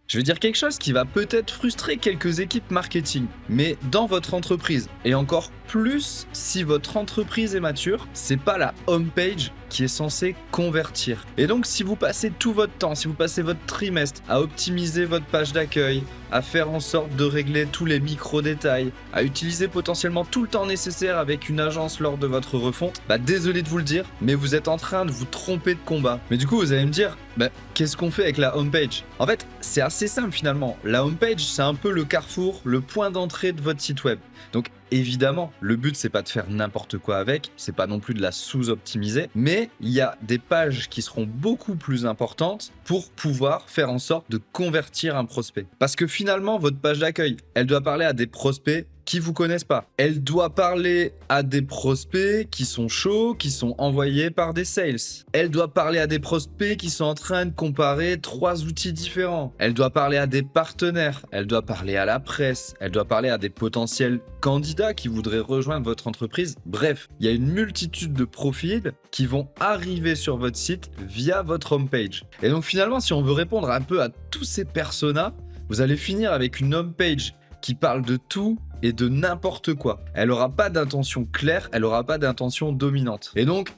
Je vais dire quelque chose qui va peut-être frustrer quelques équipes marketing, mais dans votre entreprise, et encore plus si votre entreprise est mature, c'est pas la homepage qui est censée convertir. Et donc si vous passez tout votre temps, si vous passez votre trimestre à optimiser votre page d'accueil, à faire en sorte de régler tous les micro-détails, à utiliser potentiellement tout le temps nécessaire avec une agence lors de votre refonte, désolé de vous le dire, mais vous êtes en train de vous tromper de combat. Mais du coup, vous allez me dire, qu'est-ce qu'on fait avec la homepage? En fait, c'est assez simple finalement. La homepage, c'est un peu le carrefour, le point d'entrée de votre site web. Donc évidemment, le but c'est pas de faire n'importe quoi avec, c'est pas non plus de la sous-optimiser, mais il y a des pages qui seront beaucoup plus importantes pour pouvoir faire en sorte de convertir un prospect. Parce que finalement, votre page d'accueil, elle doit parler à des prospects qui vous connaissent pas. Elle doit parler à des prospects qui sont chauds, qui sont envoyés par des sales. Elle doit parler à des prospects qui sont en train de comparer 3 outils différents. Elle doit parler à des partenaires. Elle doit parler à la presse. Elle doit parler à des potentiels candidats qui voudraient rejoindre votre entreprise. Bref, il y a une multitude de profils qui vont arriver sur votre site via votre homepage. Et donc finalement, si on veut répondre un peu à tous ces personas, vous allez finir avec une homepage qui parle de tout et de n'importe quoi. Elle n'aura pas d'intention claire, elle n'aura pas d'intention dominante. Et donc,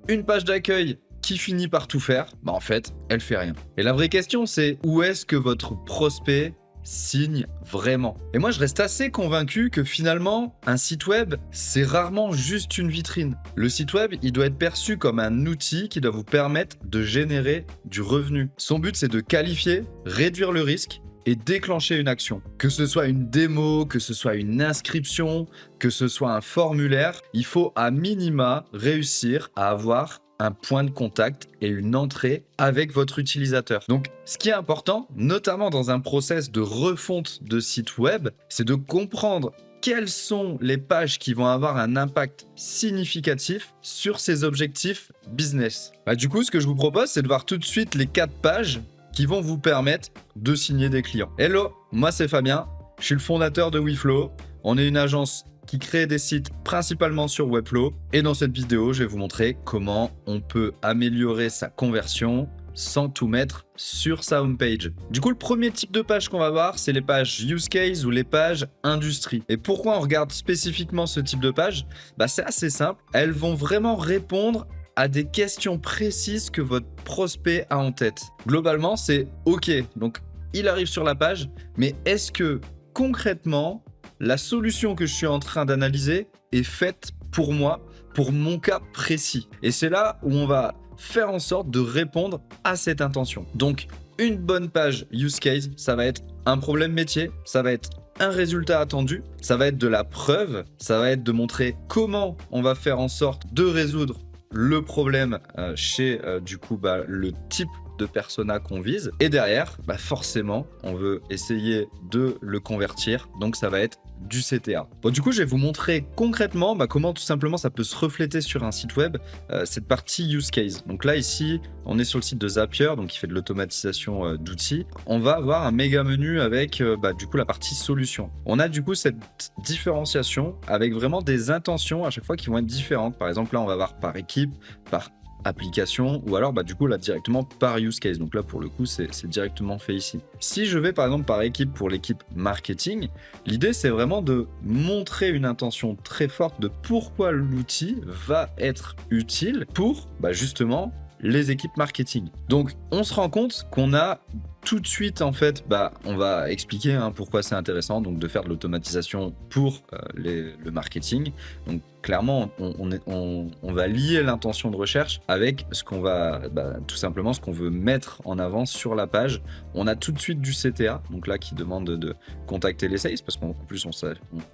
une page d'accueil qui finit par tout faire, en fait, elle fait rien. Et la vraie question, c'est où est-ce que votre prospect signe vraiment? Et moi, je reste assez convaincu que finalement, un site web, c'est rarement juste une vitrine. Le site web, il doit être perçu comme un outil qui doit vous permettre de générer du revenu. Son but, c'est de qualifier, réduire le risque et déclencher une action. Que ce soit une démo, que ce soit une inscription, que ce soit un formulaire, il faut à minima réussir à avoir un point de contact et une entrée avec votre utilisateur. Donc, ce qui est important, notamment dans un process de refonte de site web, c'est de comprendre quelles sont les pages qui vont avoir un impact significatif sur ces objectifs business. Du coup, ce que je vous propose, c'est de voir tout de suite les 4 pages qui vont vous permettre de signer des clients. Hello, moi c'est Fabien, je suis le fondateur de WeFlow. On est une agence qui crée des sites principalement sur Webflow. Et dans cette vidéo, je vais vous montrer comment on peut améliorer sa conversion sans tout mettre sur sa homepage. Du coup, le premier type de page qu'on va voir, c'est les pages use case ou les pages industrie. Et pourquoi on regarde spécifiquement ce type de page? C'est assez simple. Elles vont vraiment répondre à des questions précises que votre prospect a en tête. Globalement, c'est OK. Donc, il arrive sur la page, mais est-ce que concrètement, la solution que je suis en train d'analyser est faite pour moi, pour mon cas précis? Et c'est là où on va faire en sorte de répondre à cette intention. Donc, une bonne page use case, ça va être un problème métier, ça va être un résultat attendu, ça va être de la preuve, ça va être de montrer comment on va faire en sorte de résoudre le problème chez le type de persona qu'on vise. Et derrière, forcément, on veut essayer de le convertir. Donc, ça va être du CTA. Bon, du coup, je vais vous montrer concrètement comment tout simplement ça peut se refléter sur un site web, cette partie use case. Donc là, ici, on est sur le site de Zapier, donc qui fait de l'automatisation d'outils. On va avoir un méga menu avec la partie solution. On a du coup cette différenciation avec vraiment des intentions à chaque fois qui vont être différentes. Par exemple, là, on va voir par équipe, par application, ou alors là directement par use case. Donc là pour le coup c'est directement fait ici. Si je vais par exemple par équipe pour l'équipe marketing, l'idée c'est vraiment de montrer une intention très forte de pourquoi l'outil va être utile pour justement les équipes marketing. Donc on se rend compte qu'on a tout de suite en fait, on va expliquer pourquoi c'est intéressant donc de faire de l'automatisation pour le marketing. Donc clairement, on va lier l'intention de recherche avec ce qu'on va, tout simplement ce qu'on veut mettre en avant sur la page. On a tout de suite du CTA, donc là qui demande de contacter les sales, parce qu'en plus on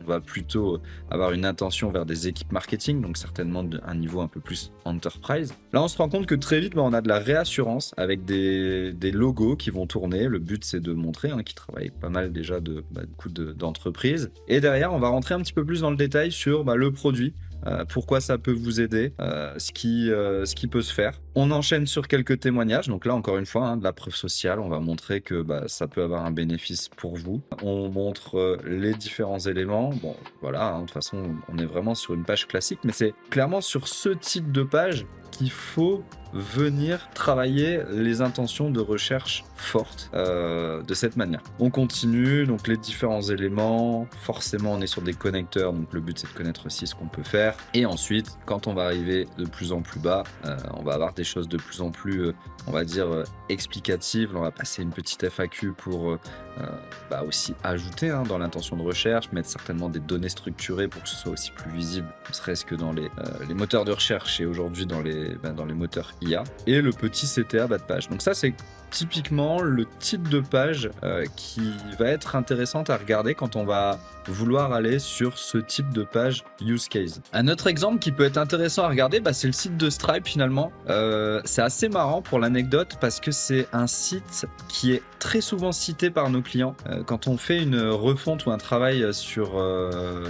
va plutôt avoir une intention vers des équipes marketing, donc certainement un niveau un peu plus enterprise. Là on se rend compte que très vite, on a de la réassurance avec des logos qui vont tourner. Le but c'est de montrer qu'ils travaillent pas mal déjà d'entreprises. Et derrière, on va rentrer un petit peu plus dans le détail sur le produit. Pourquoi ça peut vous aider, ce qui peut se faire. On enchaîne sur quelques témoignages, donc là encore une fois de la preuve sociale, on va montrer que ça peut avoir un bénéfice pour vous. On montre les différents éléments, bon voilà, de toute façon on est vraiment sur une page classique, mais c'est clairement sur ce type de page qu'il faut venir travailler les intentions de recherche fortes de cette manière. On continue, donc les différents éléments, forcément on est sur des connecteurs, donc le but c'est de connaître aussi ce qu'on peut faire. Et ensuite, quand on va arriver de plus en plus bas, on va avoir des choses de plus en plus, on va dire, explicatives. On va passer une petite FAQ pour aussi ajouter dans l'intention de recherche, mettre certainement des données structurées pour que ce soit aussi plus visible, ne serait-ce que dans les moteurs de recherche et aujourd'hui dans les moteurs IA. Et le petit CTA bas de page. Donc ça, c'est typiquement le type de page qui va être intéressante à regarder quand on va vouloir aller sur ce type de page use case. Un autre exemple qui peut être intéressant à regarder, c'est le site de Stripe finalement. C'est assez marrant pour l'anecdote parce que c'est un site qui est très souvent cité par nos clients. Quand on fait une refonte ou un travail sur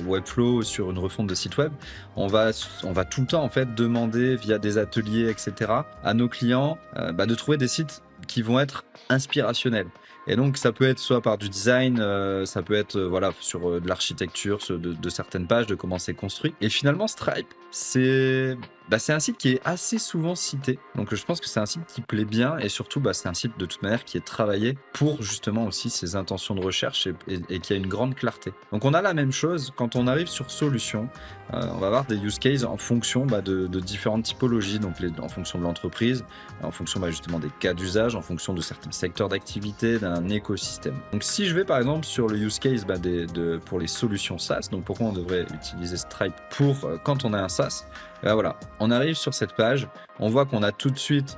Webflow, sur une refonte de site web, on va tout le temps en fait demander via des ateliers, etc. à nos clients de trouver des sites qui vont être inspirationnels. Et donc ça peut être soit par du design, ça peut être sur de l'architecture, de certaines pages, de comment c'est construit. Et finalement Stripe, c'est un site qui est assez souvent cité. Donc je pense que c'est un site qui plaît bien et surtout c'est un site de toute manière qui est travaillé pour justement aussi ses intentions de recherche et qui a une grande clarté. Donc on a la même chose quand on arrive sur solutions. On va avoir des use cases en fonction de différentes typologies, donc en fonction de l'entreprise, en fonction justement des cas d'usage, en fonction de certains secteurs d'activité, d'un écosystème. Donc si je vais par exemple sur le use case pour les solutions SaaS, donc pourquoi on devrait utiliser Stripe pour quand on a un SaaS, on arrive sur cette page, on voit qu'on a tout de suite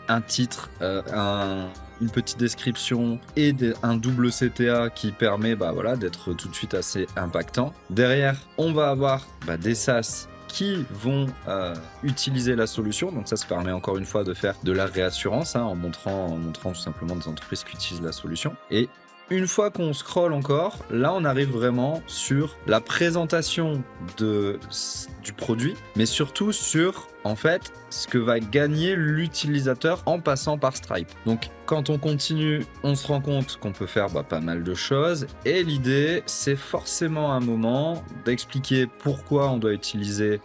un titre, une petite description et un double CTA qui permet d'être tout de suite assez impactant. Derrière, on va avoir des SaaS qui vont utiliser la solution. Donc ça permet encore une fois de faire de la réassurance en montrant tout simplement des entreprises qui utilisent la solution. Et une fois qu'on scrolle encore, là on arrive vraiment sur la présentation du produit, mais surtout sur en fait ce que va gagner l'utilisateur en passant par Stripe. Donc quand on continue, on se rend compte qu'on peut faire pas mal de choses et l'idée c'est forcément un moment d'expliquer pourquoi on doit utiliser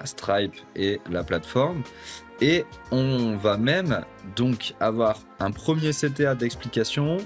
Stripe et la plateforme. Et on va même donc avoir un premier CTA d'explication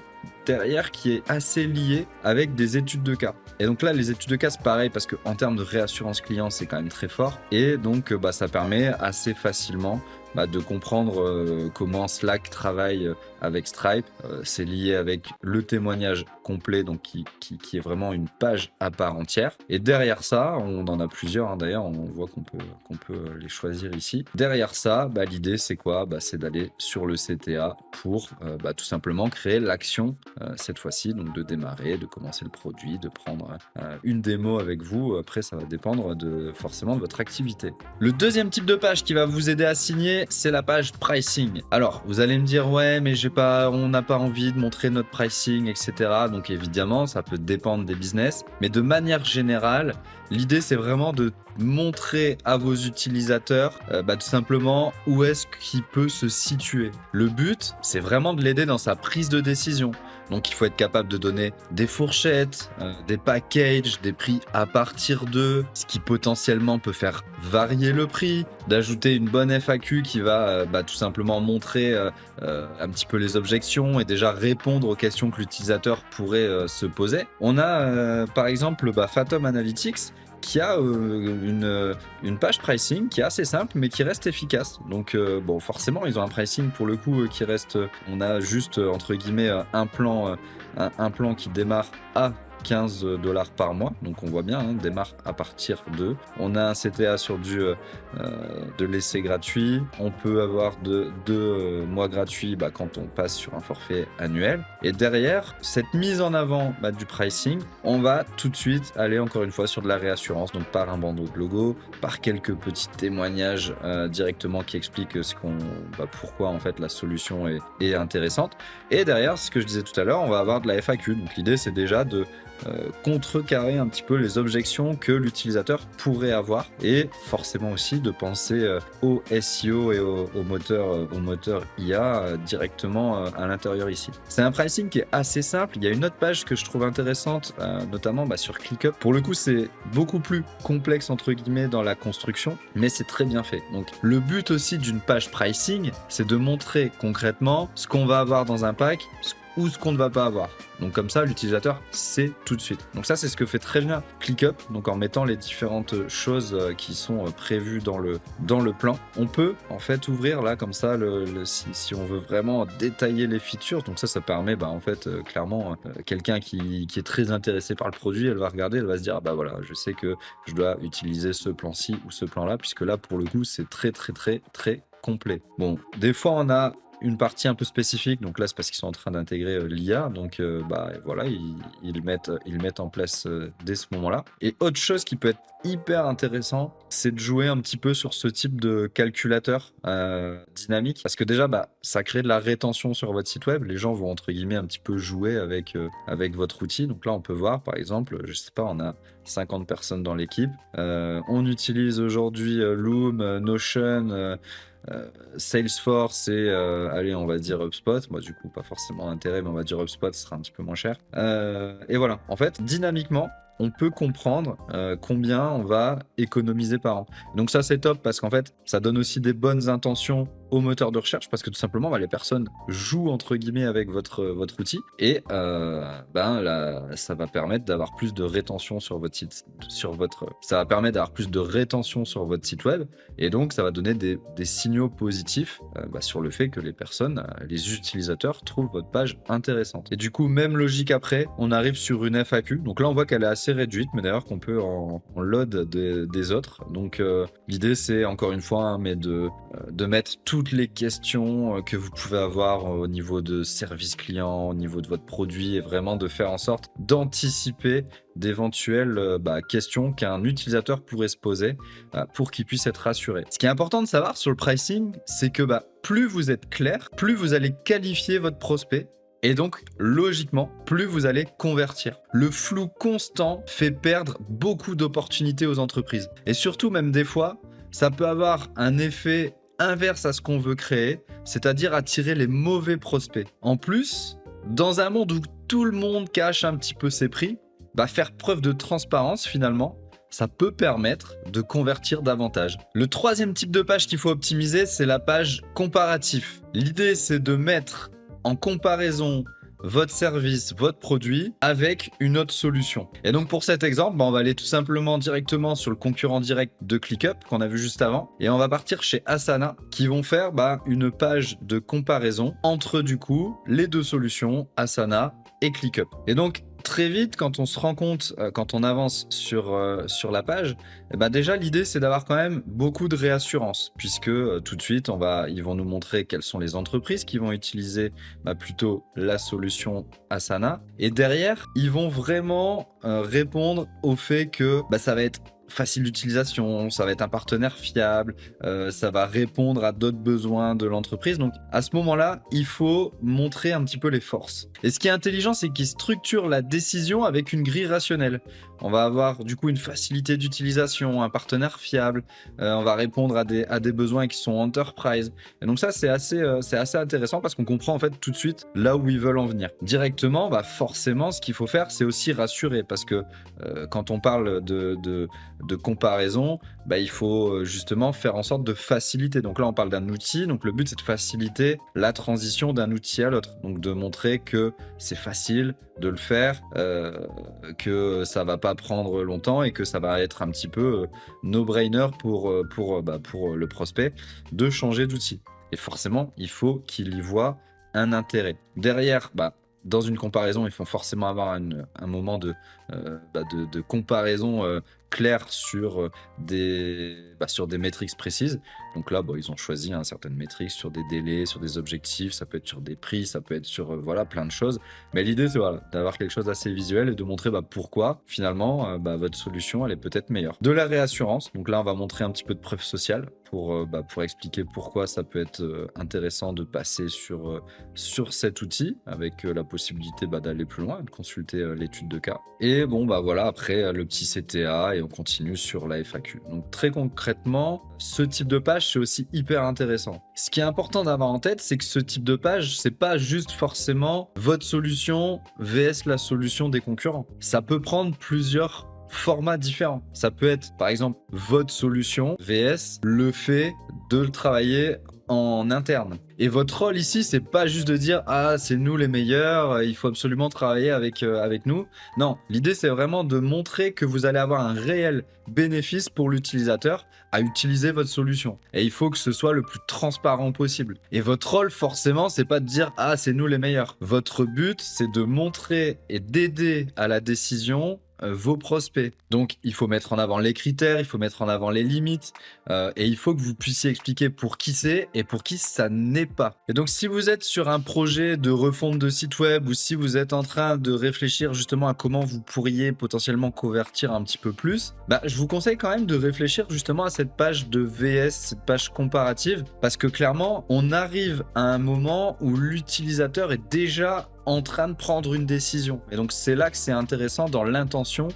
derrière qui est assez lié avec des études de cas. Et donc là, les études de cas, c'est pareil parce qu'en termes de réassurance client, c'est quand même très fort. Et donc, ça permet assez facilement de comprendre comment Slack travaille avec Stripe. C'est lié avec le témoignage complet, donc qui est vraiment une page à part entière. Et derrière ça, on en a plusieurs, d'ailleurs, on voit qu'on peut les choisir ici. Derrière ça, l'idée, c'est quoi ? C'est d'aller sur le CTA pour tout simplement créer l'action, cette fois-ci, donc de démarrer, de commencer le produit, de prendre une démo avec vous. Après, ça va dépendre forcément de votre activité. Le deuxième type de page qui va vous aider à signer, c'est la page pricing. Alors, vous allez me dire, ouais, mais on n'a pas envie de montrer notre pricing, etc. Donc évidemment, ça peut dépendre des business. Mais de manière générale, l'idée, c'est vraiment de montrer à vos utilisateurs tout simplement où est-ce qu'il peut se situer. Le but, c'est vraiment de l'aider dans sa prise de décision. Donc il faut être capable de donner des fourchettes, des packages, des prix à partir de, ce qui potentiellement peut faire varier le prix, d'ajouter une bonne FAQ qui va tout simplement montrer un petit peu les objections et déjà répondre aux questions que l'utilisateur pourrait se poser. On a par exemple Fathom Analytics qui a une page pricing qui est assez simple mais qui reste efficace. Donc forcément ils ont un pricing pour le coup qui reste, on a juste entre guillemets un plan qui démarre à $15 par mois, donc on voit bien, démarre à partir de. On a un CTA sur de l'essai gratuit, on peut avoir deux mois gratuits quand on passe sur un forfait annuel. Et derrière, cette mise en avant du pricing, on va tout de suite aller encore une fois sur de la réassurance, donc par un bandeau de logo, par quelques petits témoignages directement qui expliquent pourquoi en fait la solution est intéressante. Et derrière, ce que je disais tout à l'heure, on va avoir de la FAQ. Donc l'idée c'est déjà contrecarrer un petit peu les objections que l'utilisateur pourrait avoir et forcément aussi de penser au SEO et au moteur IA directement à l'intérieur ici. C'est un pricing qui est assez simple. Il y a une autre page que je trouve intéressante, notamment sur ClickUp. Pour le coup, c'est beaucoup plus complexe entre guillemets dans la construction, mais c'est très bien fait. Donc le but aussi d'une page pricing, c'est de montrer concrètement ce qu'on va avoir dans un pack ou ce qu'on ne va pas avoir. Donc comme ça, l'utilisateur sait tout de suite. Donc ça, c'est ce que fait très bien ClickUp. Donc en mettant les différentes choses qui sont prévues dans le plan, on peut en fait ouvrir là comme ça, si on veut vraiment détailler les features. Donc ça permet en fait clairement quelqu'un qui est très intéressé par le produit, elle va regarder, elle va se dire bah voilà, je sais que je dois utiliser ce plan-ci ou ce plan-là, puisque là pour le coup, c'est très complet. Bon, des fois on a une partie un peu spécifique, donc là c'est parce qu'ils sont en train d'intégrer l'IA, donc voilà, ils mettent en place dès ce moment-là. Et autre chose qui peut être hyper intéressant, c'est de jouer un petit peu sur ce type de calculateur dynamique, parce que déjà ça crée de la rétention sur votre site web, les gens vont entre guillemets un petit peu jouer avec votre outil. Donc là on peut voir par exemple, je sais pas, on a 50 personnes dans l'équipe, on utilise aujourd'hui Loom, Notion, Salesforce et allez, on va dire HubSpot. Moi du coup pas forcément d'intérêt, mais on va dire HubSpot, ce sera un petit peu moins cher. Et voilà, en fait dynamiquement on peut comprendre combien on va économiser par an. Donc ça c'est top, parce qu'en fait ça donne aussi des bonnes intentions au moteur de recherche, parce que tout simplement les personnes jouent entre guillemets avec votre outil, et là, ça va permettre d'avoir plus de rétention sur votre site, ça va permettre d'avoir plus de rétention sur votre site web, et donc ça va donner des signaux positifs sur le fait que les personnes, les utilisateurs trouvent votre page intéressante. Et du coup, même logique après, on arrive sur une FAQ. Donc là on voit qu'elle est assez réduite, mais d'ailleurs qu'on peut en load des autres. Donc l'idée c'est encore une fois mais de mettre toutes les questions que vous pouvez avoir au niveau de service client, au niveau de votre produit, et vraiment de faire en sorte d'anticiper d'éventuelles questions qu'un utilisateur pourrait se poser pour qu'il puisse être rassuré. Ce qui est important de savoir sur le pricing, c'est que plus vous êtes clair, plus vous allez qualifier votre prospect, et donc, logiquement, plus vous allez convertir. Le flou constant fait perdre beaucoup d'opportunités aux entreprises. Et surtout, même des fois, ça peut avoir un effet inverse à ce qu'on veut créer, c'est-à-dire attirer les mauvais prospects. En plus, dans un monde où tout le monde cache un petit peu ses prix, faire preuve de transparence finalement, ça peut permettre de convertir davantage. Le troisième type de page qu'il faut optimiser, c'est la page comparatif. L'idée, c'est de mettre en comparaison votre service, votre produit avec une autre solution. Et donc pour cet exemple, on va aller tout simplement directement sur le concurrent direct de ClickUp qu'on a vu juste avant, et on va partir chez Asana, qui vont faire une page de comparaison entre du coup les deux solutions, Asana et ClickUp. Et donc très vite, quand on se rend compte, quand on avance sur la page, déjà l'idée c'est d'avoir quand même beaucoup de réassurance, puisque tout de suite ils vont nous montrer quelles sont les entreprises qui vont utiliser plutôt la solution Asana, et derrière ils vont vraiment répondre au fait que ça va être facile d'utilisation, ça va être un partenaire fiable, ça va répondre à d'autres besoins de l'entreprise. Donc à ce moment-là, il faut montrer un petit peu les forces. Et ce qui est intelligent, c'est qu'il structure la décision avec une grille rationnelle. On va avoir du coup une facilité d'utilisation, un partenaire fiable, on va répondre à des besoins qui sont enterprise. Et donc ça, c'est assez intéressant, parce qu'on comprend en fait tout de suite là où ils veulent en venir. Directement, forcément, ce qu'il faut faire, c'est aussi rassurer, parce que quand on parle de comparaison, il faut justement faire en sorte de faciliter. Donc là, on parle d'un outil, donc le but c'est de faciliter la transition d'un outil à l'autre. Donc de montrer que c'est facile de le faire, que ça va pas prendre longtemps, et que ça va être un petit peu no-brainer pour le prospect de changer d'outil. Et forcément, il faut qu'il y voit un intérêt. Derrière, dans une comparaison, il faut forcément avoir un moment de comparaison clair sur sur des métriques précises. Donc là, ils ont choisi certaines métriques sur des délais, sur des objectifs, ça peut être sur des prix, ça peut être sur plein de choses. Mais l'idée, c'est d'avoir quelque chose d'assez visuel et de montrer pourquoi finalement votre solution, elle est peut-être meilleure. De la réassurance, donc là, on va montrer un petit peu de preuve sociale pour expliquer pourquoi ça peut être intéressant de passer sur cet outil avec la possibilité d'aller plus loin, de consulter l'étude de cas. Et après le petit CTA et on continue sur la FAQ. Donc très concrètement, ce type de page, c'est aussi hyper intéressant. Ce qui est important d'avoir en tête, c'est que ce type de page, c'est pas juste forcément votre solution vs la solution des concurrents. Ça peut prendre plusieurs formats différents. Ça peut être par exemple votre solution vs le fait de le travailler en interne. Et votre rôle ici, c'est pas juste de dire c'est nous les meilleurs, il faut absolument travailler avec nous. Non, l'idée c'est vraiment de montrer que vous allez avoir un réel bénéfice pour l'utilisateur à utiliser votre solution. Et il faut que ce soit le plus transparent possible. Et votre rôle forcément, c'est pas de dire c'est nous les meilleurs. Votre but, c'est de montrer et d'aider à la décision vos prospects. Donc il faut mettre en avant les critères, il faut mettre en avant les limites et il faut que vous puissiez expliquer pour qui c'est et pour qui ça n'est pas. Et donc si vous êtes sur un projet de refonte de site web ou si vous êtes en train de réfléchir justement à comment vous pourriez potentiellement convertir un petit peu plus, je vous conseille quand même de réfléchir justement à cette page de VS, cette page comparative, parce que clairement on arrive à un moment où l'utilisateur est déjà en train de prendre une décision. Et donc c'est là que c'est intéressant dans l'intention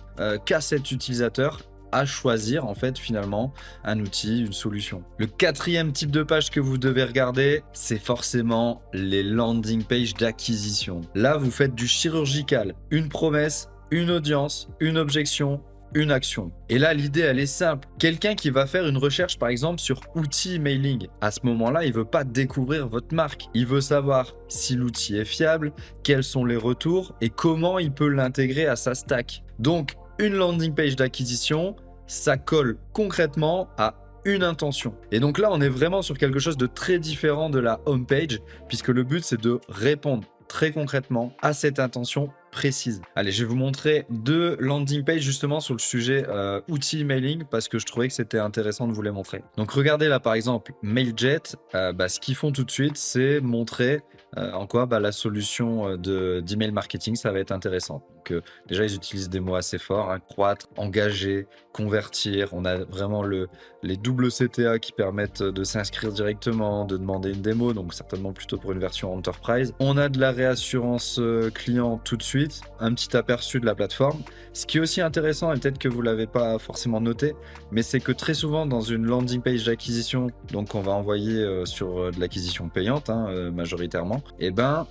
qu'a cet utilisateur à choisir en fait finalement un outil, une solution. Le quatrième type de page que vous devez regarder, c'est forcément les landing pages d'acquisition. Là, vous faites du chirurgical, une promesse, une audience, une objection, une action. Et là, l'idée, elle est simple. Quelqu'un qui va faire une recherche, par exemple, sur outils mailing, à ce moment-là, il veut pas découvrir votre marque. Il veut savoir si l'outil est fiable, quels sont les retours et comment il peut l'intégrer à sa stack. Donc, une landing page d'acquisition, ça colle concrètement à une intention. Et donc là, on est vraiment sur quelque chose de très différent de la home page, puisque le but, c'est de répondre très concrètement à cette intention précise. Allez, je vais vous montrer 2 landing pages justement sur le sujet outils mailing parce que je trouvais que c'était intéressant de vous les montrer. Donc regardez là par exemple Mailjet, ce qu'ils font tout de suite, c'est montrer en quoi la solution d'email marketing, ça va être intéressant. Donc déjà, ils utilisent des mots assez forts, croître, engager, convertir. On a vraiment les doubles CTA qui permettent de s'inscrire directement, de demander une démo, donc certainement plutôt pour une version enterprise. On a de la réassurance client tout de suite, un petit aperçu de la plateforme. Ce qui est aussi intéressant, et peut-être que vous ne l'avez pas forcément noté, mais c'est que très souvent dans une landing page d'acquisition, donc on va envoyer sur de l'acquisition payante majoritairement,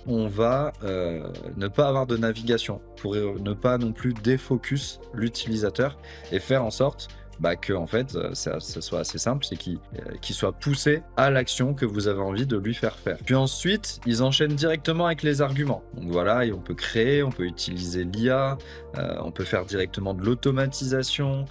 on va ne pas avoir de navigation pour ne pas non plus défocus l'utilisateur et faire en sorte que en fait ça soit assez simple, c'est qu'il soit poussé à l'action que vous avez envie de lui faire faire. Puis ensuite, ils enchaînent directement avec les arguments. Donc voilà, et on peut créer, on peut utiliser l'IA, on peut faire directement de l'automatisation,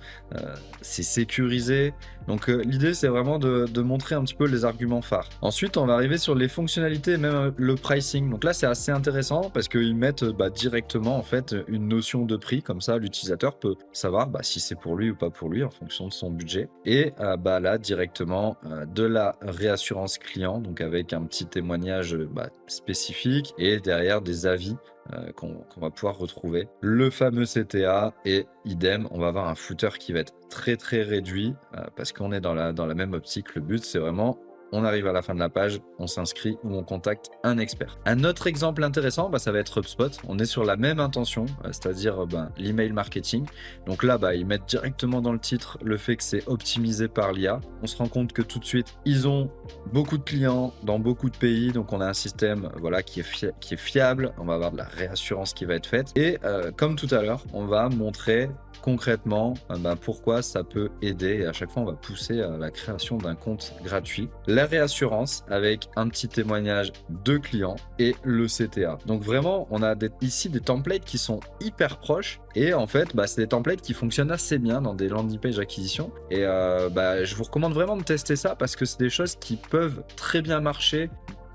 c'est sécurisé. Donc l'idée, c'est vraiment de montrer un petit peu les arguments phares. Ensuite, on va arriver sur les fonctionnalités et même le pricing. Donc là, c'est assez intéressant parce qu'ils mettent directement en fait une notion de prix. Comme ça, l'utilisateur peut savoir si c'est pour lui ou pas pour lui en fonction de son budget. Et là, directement de la réassurance client, donc avec un petit témoignage spécifique et derrière des avis qu'on va pouvoir retrouver. Le fameux CTA et idem, on va avoir un footer qui va être très très réduit parce qu'on est dans la même optique. Le but, c'est vraiment on arrive à la fin de la page, on s'inscrit ou on contacte un expert. Un autre exemple intéressant, ça va être HubSpot. On est sur la même intention, c'est-à-dire l'email marketing. Donc là, ils mettent directement dans le titre le fait que c'est optimisé par l'IA. On se rend compte que tout de suite, ils ont beaucoup de clients dans beaucoup de pays. Donc on a un système qui est fiable. On va avoir de la réassurance qui va être faite. Et comme tout à l'heure, on va montrer concrètement pourquoi ça peut aider. Et à chaque fois, on va pousser à la création d'un compte gratuit. La réassurance avec un petit témoignage de client et le CTA. Donc vraiment, on a ici des templates qui sont hyper proches et en fait, c'est des templates qui fonctionnent assez bien dans des landing page acquisition et je vous recommande vraiment de tester ça parce que c'est des choses qui peuvent très bien marcher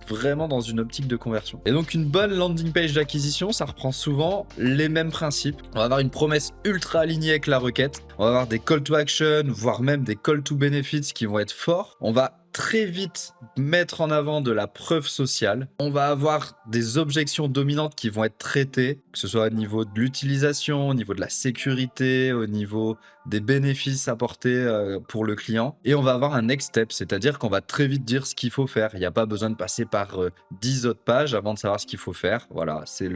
vraiment dans une optique de conversion. Et donc une bonne landing page d'acquisition, ça reprend souvent les mêmes principes. On va avoir une promesse ultra alignée avec la requête, on va avoir des call to action, voire même des call to benefits qui vont être forts. On va très vite mettre en avant de la preuve sociale. On va avoir des objections dominantes qui vont être traitées, que ce soit au niveau de l'utilisation, au niveau de la sécurité, au niveau des bénéfices apportés pour le client. Et on va avoir un next step, c'est-à-dire qu'on va très vite dire ce qu'il faut faire. Il n'y a pas besoin de passer par 10 autres pages avant de savoir ce qu'il faut faire. Voilà, c'est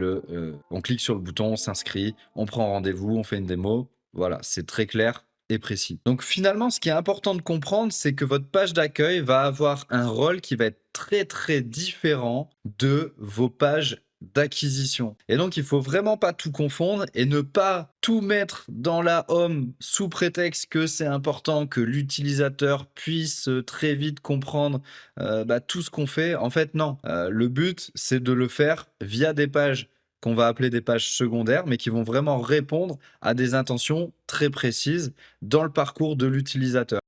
on clique sur le bouton, on s'inscrit, on prend rendez-vous, on fait une démo. Voilà, c'est très clair et précis. Donc finalement, ce qui est important de comprendre, c'est que votre page d'accueil va avoir un rôle qui va être très très différent de vos pages d'acquisition. Et donc, il faut vraiment pas tout confondre et ne pas tout mettre dans la home sous prétexte que c'est important que l'utilisateur puisse très vite comprendre tout ce qu'on fait. En fait, non. Le but, c'est de le faire via des pages qu'on va appeler des pages secondaires, mais qui vont vraiment répondre à des intentions très précises dans le parcours de l'utilisateur.